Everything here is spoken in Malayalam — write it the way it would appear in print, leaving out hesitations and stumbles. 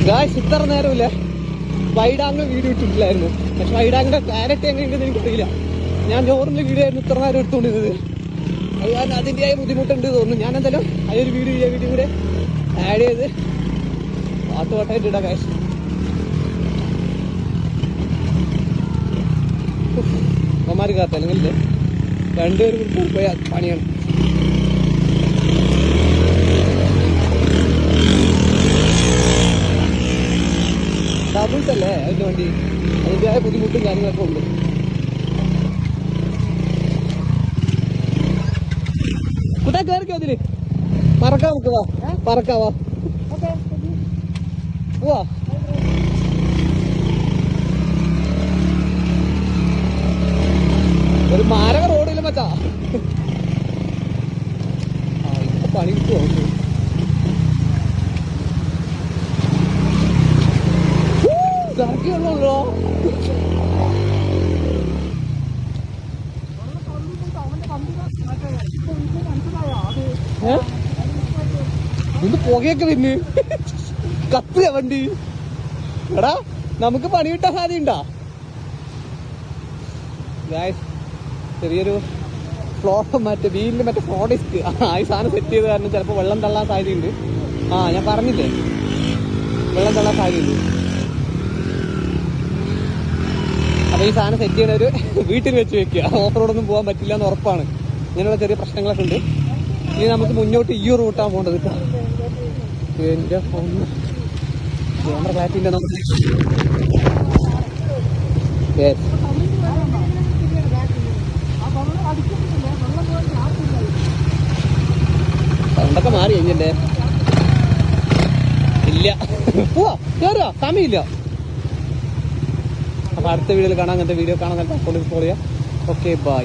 ഗായ്സ് ഇത്ര നേരമില്ല വൈഡ് ആംഗിൾ വീഡിയോ ഇട്ടിട്ടില്ലായിരുന്നു. പക്ഷെ വൈഡ് ആംഗിളിന്റെ ക്ലാരിറ്റി എങ്ങനെയുണ്ടെന്ന് എനിക്കറിയില്ല. ഞാൻ നോർമൽ വീഡിയോ ആയിരുന്നു ഇത്ര നേരം എടുത്തുകൊണ്ടിരുന്നത്. അത് കാരണം അതിൻ്റെതായ ബുദ്ധിമുട്ടുണ്ട് തോന്നുന്നു. ഞാൻ എന്തായാലും അതൊരു വീഡിയോ കൂടെ ആഡ് ചെയ്ത് പാട്ടുപാട്ടായിട്ട് ഇടാം ഗായ്സ്. അമ്മമാർ കാത്ത അല്ലെങ്കിൽ രണ്ടുപേരും പോയ പണിയാണ്. ഡബിൾസ് അല്ലേ അതിൻ്റെ വണ്ടി, അതിൻ്റെതായ ബുദ്ധിമുട്ടും കാര്യങ്ങളൊക്കെ ഉണ്ട്. കുട്ടാ കയറിക്കോ അതില്, പറക്കാം നമുക്ക്. വാ പറക്കാവാ പോവാ. ഒരു മാരക റോഡില്ല മച്ചാ. ഇപ്പൊ പണി കിട്ടുമോ? ഇറക്കിയുള്ളൂ. ഇത് പുകയൊക്കെ പിന്നെ കത്തുക വണ്ടി. എടാ നമുക്ക് പണി കിട്ടാൻ സാധ്യതയുണ്ടാ? ചെറിയൊരു മറ്റേ വീലിന് മറ്റേ ഫ്ലോ ഡിസ്ക് ഈ സാധനം സെറ്റ് ചെയ്ത് കാരണം ചിലപ്പോൾ വെള്ളം തള്ളാൻ സാധ്യതയുണ്ട്. ഞാൻ പറഞ്ഞില്ലേ വെള്ളം തള്ളാൻ സാധ്യതയുണ്ട്. അപ്പൊ ഈ സാധനം സെറ്റ് ചെയ്യുന്നവര് വീട്ടിൽ വെച്ച് വെക്കുക. ഓഫ് റോഡൊന്നും പോകാൻ പറ്റില്ല എന്ന് ഉറപ്പാണ്. ഇങ്ങനെയുള്ള ചെറിയ പ്രശ്നങ്ങളൊക്കെ ഉണ്ട്. ഇനി നമുക്ക് മുന്നോട്ട് ഈ റൂട്ടാണ് പോകേണ്ടത് കേട്ടോ. എന്റെ ഫോണ് ക്യാമറ ക്ലാരിറ്റിന്റെ നമുക്ക് സൗണ്ടൊക്കെ മാറി കഴിഞ്ഞല്ലേ? ഇല്ല പോവാ കേറുക, സമയമില്ല. അപ്പൊ അടുത്ത വീഡിയോയിൽ കാണാം. അങ്ങനത്തെ വീഡിയോ കാണാൻ ഫോളോ ചെയ്യാം. Okay bye.